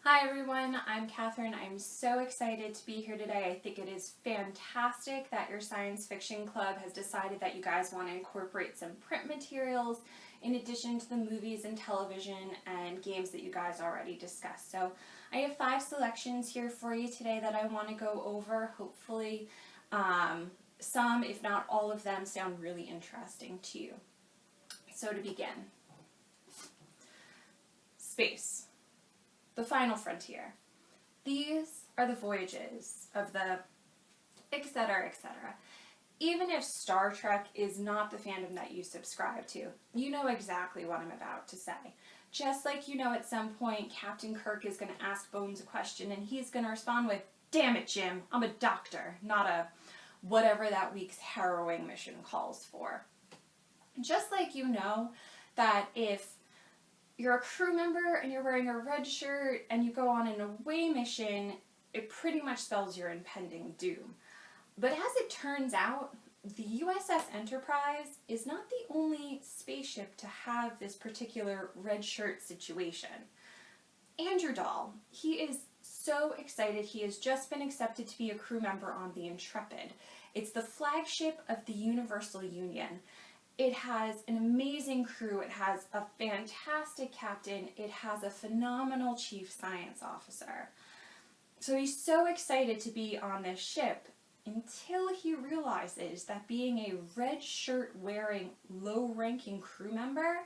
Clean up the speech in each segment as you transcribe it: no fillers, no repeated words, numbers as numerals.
Hi everyone, I'm Catherine. I'm so excited to be here today. I think it is fantastic that your science fiction club has decided that you guys want to incorporate some print materials in addition to the movies and television and games that you guys already discussed. So I have 5 selections here for you today that I want to go over. Hopefully some, if not all of them, sound really interesting to you. So to begin, space. The final frontier. These are the voyages of the etc., etc. Even if Star Trek is not the fandom that you subscribe to, you know exactly what I'm about to say. Just like you know at some point Captain Kirk is going to ask Bones a question and he's going to respond with, "Damn it, Jim, I'm a doctor, not a whatever that week's harrowing mission calls for." Just like you know that if you're a crew member and you're wearing a red shirt and you go on an away mission, it pretty much spells your impending doom. But as it turns out, the USS Enterprise is not the only spaceship to have this particular red shirt situation. Andrew Dahl, he is so excited. He has just been accepted to be a crew member on the Intrepid. It's the flagship of the Universal Union. It has an amazing crew, it has a fantastic captain, it has a phenomenal chief science officer. So he's so excited to be on this ship until he realizes that being a red shirt wearing low-ranking crew member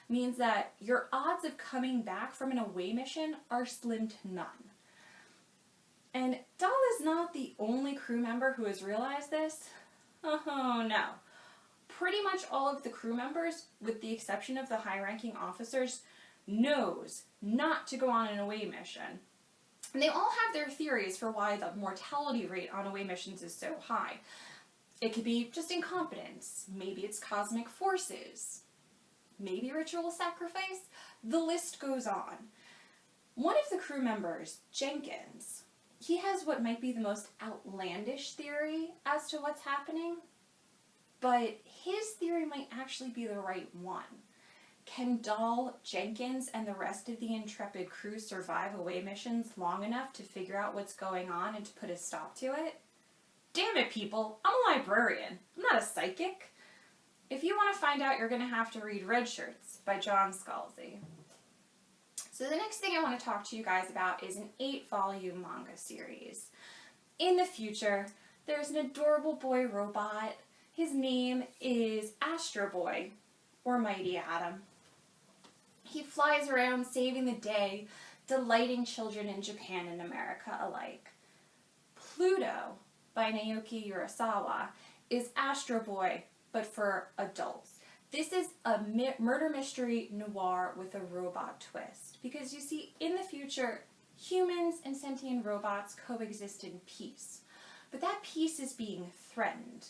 means that your odds of coming back from an away mission are slim to none. And Dahl is not the only crew member who has realized this. Oh no. Pretty much all of the crew members, with the exception of the high-ranking officers, knows not to go on an away mission. And they all have their theories for why the mortality rate on away missions is so high. It could be just incompetence, maybe it's cosmic forces, maybe ritual sacrifice, the list goes on. One of the crew members, Jenkins, he has what might be the most outlandish theory as to what's happening. But his theory might actually be the right one. Can Dahl, Jenkins, and the rest of the Intrepid crew survive away missions long enough to figure out what's going on and to put a stop to it? Damn it, people, I'm a librarian. I'm not a psychic. If you want to find out, you're going to have to read Red Shirts by John Scalzi. So the next thing I want to talk to you guys about is an 8-volume manga series. In the future, there's an adorable boy robot. His name is Astro Boy, or Mighty Atom. He flies around saving the day, delighting children in Japan and America alike. Pluto, by Naoki Urasawa, is Astro Boy, but for adults. This is a murder mystery noir with a robot twist. Because you see, in the future, humans and sentient robots coexist in peace. But that peace is being threatened.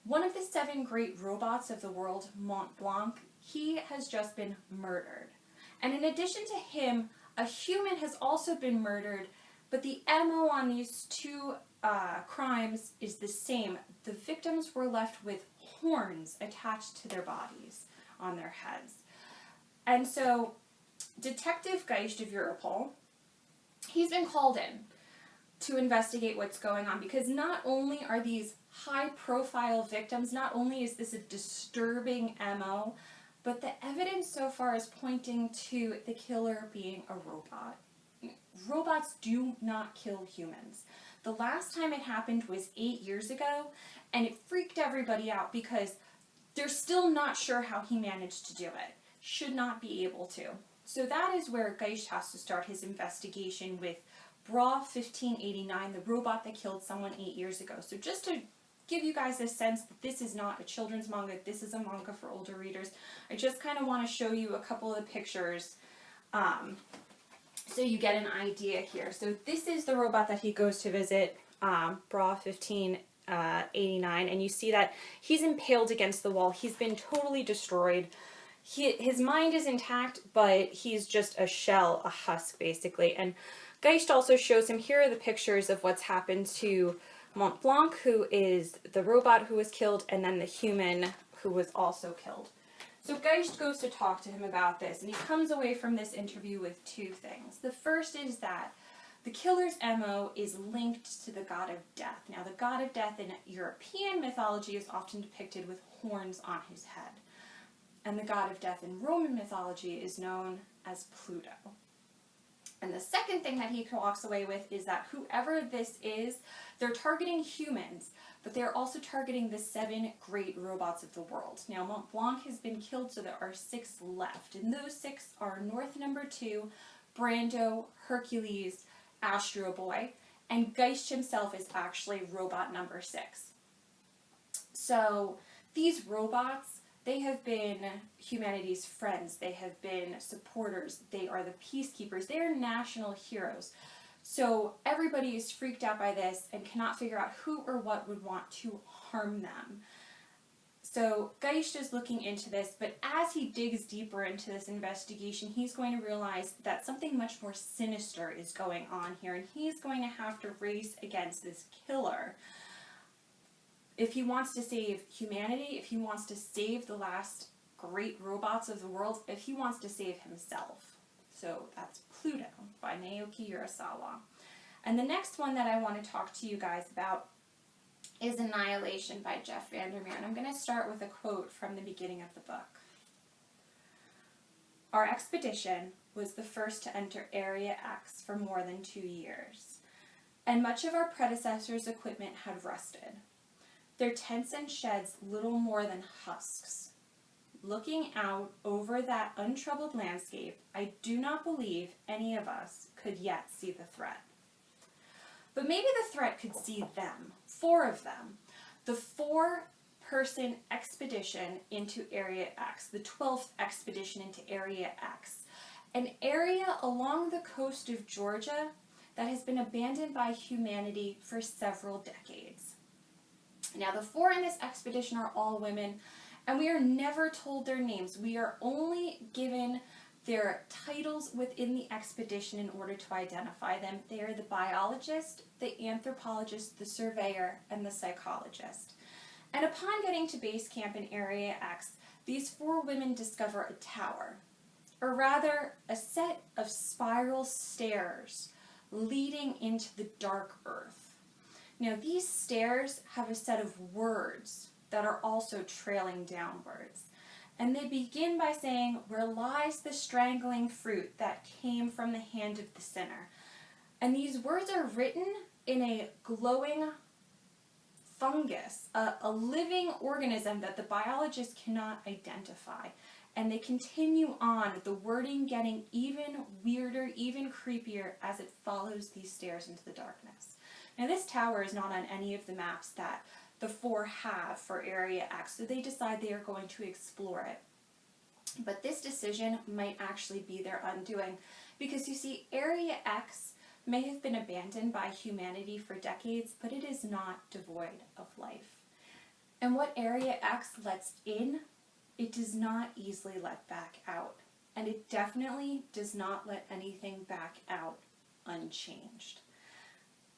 One of the 7 great robots of the world, Mont Blanc, he has just been murdered. And in addition to him, a human has also been murdered, but the MO on these 2 crimes is the same. The victims were left with horns attached to their bodies on their heads. And so, Detective Geist of Europol, he's been called in to investigate what's going on, because not only are these high-profile victims, not only is this a disturbing MO, but the evidence so far is pointing to the killer being a robot. Robots do not kill humans. The last time it happened was 8 years ago, and it freaked everybody out because they're still not sure how he managed to do it. Should not be able to. So that is where Geist has to start his investigation with Bra 1589, the robot that killed someone 8 years ago. So just to give you guys a sense that this is not a children's manga, this is a manga for older readers, I just kind of want to show you a couple of the pictures so you get an idea here. So this is the robot that he goes to visit, Bra 1589, and you see that he's impaled against the wall. He's been totally destroyed. His mind is intact, but he's just a shell, a husk, basically. And Geist also shows him, here are the pictures of what's happened to Mont Blanc, who is the robot who was killed, and then the human who was also killed. So Geist goes to talk to him about this, and he comes away from this interview with two things. The first is that the killer's MO is linked to the god of death. Now, the god of death in European mythology is often depicted with horns on his head. And the god of death in Roman mythology is known as Pluto. And the second thing that he walks away with is that whoever this is, they're targeting humans, but they're also targeting the 7 great robots of the world. Now, Mont Blanc has been killed, so there are 6 left. And those 6 are North number 2, Brando, Hercules, Astro Boy, and Geist himself is actually robot number 6. So these robots, they have been humanity's friends, they have been supporters, they are the peacekeepers, they are national heroes. So everybody is freaked out by this and cannot figure out who or what would want to harm them. So Geist is looking into this, but as he digs deeper into this investigation, he's going to realize that something much more sinister is going on here, and he's going to have to race against this killer. If he wants to save humanity, if he wants to save the last great robots of the world, if he wants to save himself. So that's Pluto by Naoki Urasawa. And the next one that I want to talk to you guys about is Annihilation by Jeff Vandermeer. And I'm going to start with a quote from the beginning of the book. Our expedition was the first to enter Area X for more than 2 years, and much of our predecessors' equipment had rusted. Their tents and sheds little more than husks. Looking out over that untroubled landscape, I do not believe any of us could yet see the threat. But maybe the threat could see them, 4 of them. The 4-person expedition into Area X, the 12th expedition into Area X, an area along the coast of Georgia that has been abandoned by humanity for several decades. Now, the 4 in this expedition are all women, and we are never told their names. We are only given their titles within the expedition in order to identify them. They are the biologist, the anthropologist, the surveyor, and the psychologist. And upon getting to base camp in Area X, these 4 women discover a tower, or rather a set of spiral stairs leading into the dark earth. Now, these stairs have a set of words that are also trailing downwards. And they begin by saying, "Where lies the strangling fruit that came from the hand of the sinner." And these words are written in a glowing fungus, a living organism that the biologist cannot identify. And they continue on, the wording getting even weirder, even creepier as it follows these stairs into the darkness. Now, this tower is not on any of the maps that the 4 have for Area X, so they decide they are going to explore it. But this decision might actually be their undoing, because you see, Area X may have been abandoned by humanity for decades, but it is not devoid of life. And what Area X lets in, it does not easily let back out. And it definitely does not let anything back out unchanged.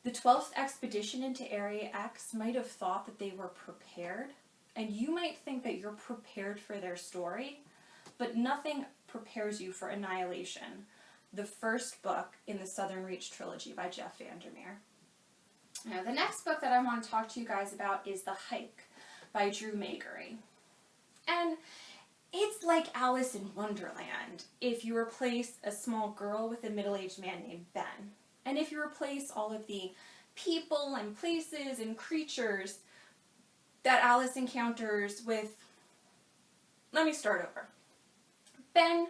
The 12th expedition into Area X might have thought that they were prepared, and you might think that you're prepared for their story, but nothing prepares you for Annihilation, the first book in the Southern Reach trilogy by Jeff Vandermeer. Now, the next book that I want to talk to you guys about is The Hike by Drew Magery. And it's like Alice in Wonderland if you replace a small girl with a middle-aged man named Ben. And if you replace all of the people and places and creatures that Alice encounters with... Let me start over. Ben,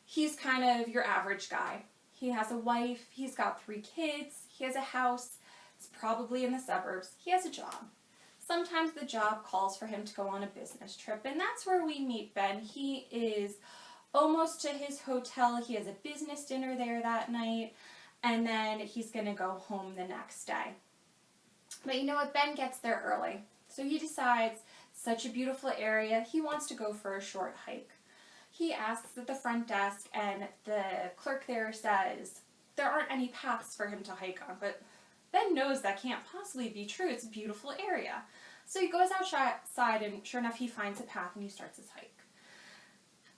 he's kind of your average guy. He has a wife, he's got 3 kids, he has a house, it's probably in the suburbs, he has a job. Sometimes the job calls for him to go on a business trip, and that's where we meet Ben. He is almost to his hotel, he has a business dinner there that night, and then he's going to go home the next day. But you know what? Ben gets there early. So he decides, such a beautiful area, he wants to go for a short hike. He asks at the front desk, and the clerk there says there aren't any paths for him to hike on. But Ben knows that can't possibly be true. It's a beautiful area. So he goes outside, and sure enough, he finds a path, and he starts his hike.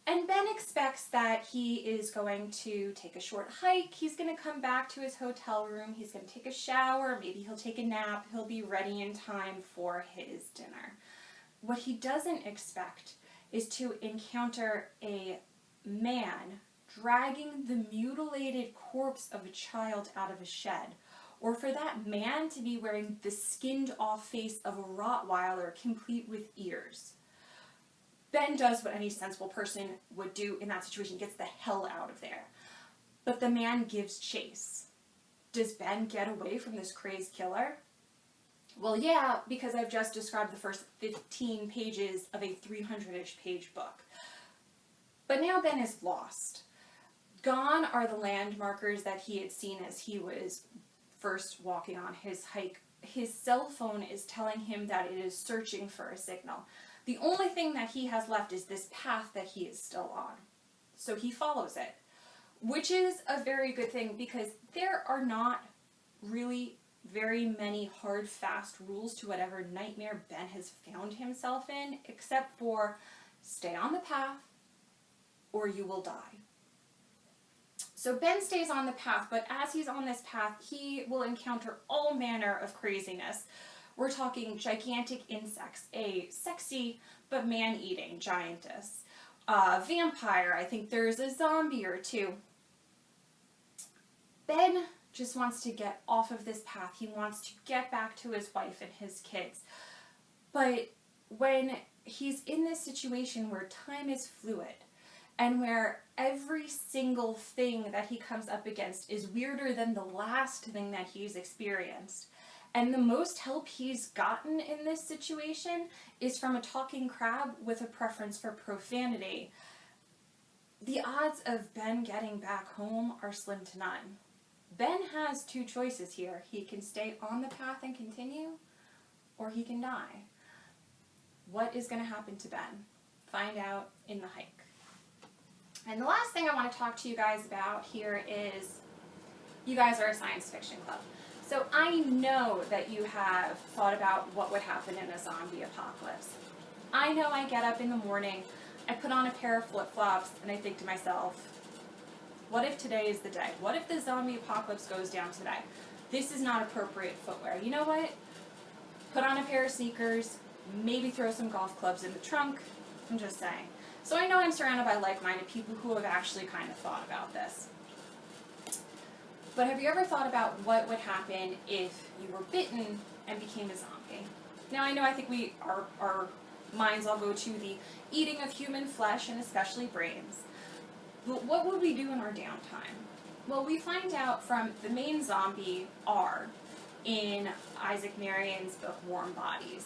And Ben expects that he is going to take a short hike, he's going to come back to his hotel room, he's going to take a shower, maybe he'll take a nap, he'll be ready in time for his dinner. What he doesn't expect is to encounter a man dragging the mutilated corpse of a child out of a shed, or for that man to be wearing the skinned-off face of a Rottweiler complete with ears. Ben does what any sensible person would do in that situation, gets the hell out of there. But the man gives chase. Does Ben get away from this crazed killer? Well, yeah, because I've just described the first 15 pages of a 300-ish page book. But now Ben is lost. Gone are the landmarkers that he had seen as he was first walking on his hike. His cell phone is telling him that it is searching for a signal. The only thing that he has left is this path that he is still on. So he follows it, which is a very good thing because there are not really very many hard, fast rules to whatever nightmare Ben has found himself in, except for stay on the path or you will die. So Ben stays on the path, but as he's on this path, he will encounter all manner of craziness. We're talking gigantic insects, a sexy but man-eating giantess, vampire, I think there's a zombie or two. Ben just wants to get off of this path. He wants to get back to his wife and his kids. But when he's in this situation where time is fluid and where every single thing that he comes up against is weirder than the last thing that he's experienced, and the most help he's gotten in this situation is from a talking crab with a preference for profanity, the odds of Ben getting back home are slim to none. Ben has two choices here. He can stay on the path and continue, or he can die. What is going to happen to Ben? Find out in the hike. And the last thing I want to talk to you guys about here is, you guys are a science fiction club. So I know that you have thought about what would happen in a zombie apocalypse. I know I get up in the morning, I put on a pair of flip-flops, and I think to myself, what if today is the day? What if the zombie apocalypse goes down today? This is not appropriate footwear. You know what? Put on a pair of sneakers, maybe throw some golf clubs in the trunk. I'm just saying. So I know I'm surrounded by like-minded people who have actually kind of thought about this. But have you ever thought about what would happen if you were bitten and became a zombie? Now I know I think our minds all go to the eating of human flesh and especially brains. But what would we do in our downtime? Well, we find out from the main zombie R in Isaac Marien's book Warm Bodies.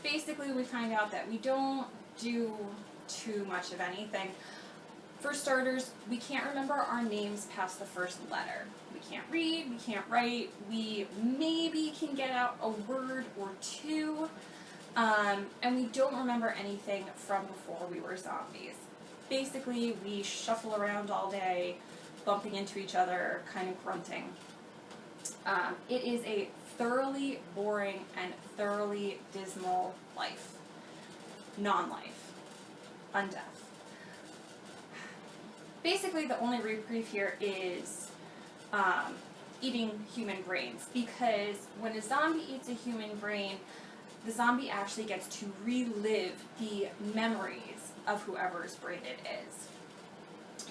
Basically we find out that we don't do too much of anything. For starters, we can't remember our names past the first letter. We can't read, we can't write, we maybe can get out a word or two, and we don't remember anything from before we were zombies. Basically, we shuffle around all day, bumping into each other, kind of grunting. It is a thoroughly boring and thoroughly dismal life. Non-life. Undeath. Basically, the only reprieve here is eating human brains, because when a zombie eats a human brain, the zombie actually gets to relive the memories of whoever's brain it is.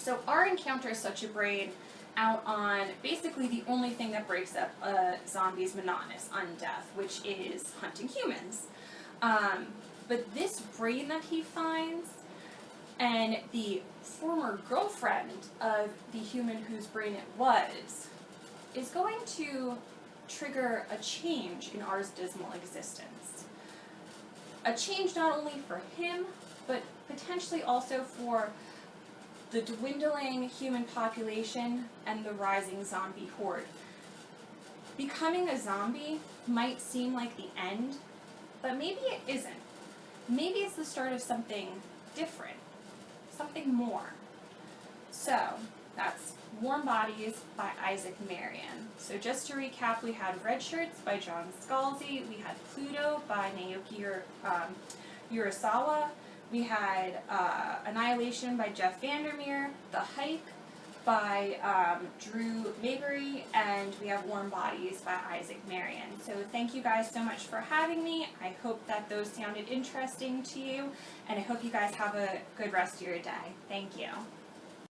So R encounters such a brain out on basically the only thing that breaks up a zombie's monotonous undeath, which is hunting humans. But this brain that he finds, and the former girlfriend of the human whose brain it was, is going to trigger a change in R's dismal existence. A change not only for him, but potentially also for the dwindling human population and the rising zombie horde. Becoming a zombie might seem like the end, but maybe it isn't. Maybe it's the start of something different, something more. So, that's Warm Bodies by Isaac Marion. So just to recap, we had Red Shirts by John Scalzi, we had Pluto by Naoki Urasawa, We had Annihilation by Jeff Vandermeer, The Hike by Drew Mabry, and we have Warm Bodies by Isaac Marion. So thank you guys so much for having me. I hope that those sounded interesting to you, and I hope you guys have a good rest of your day. Thank you.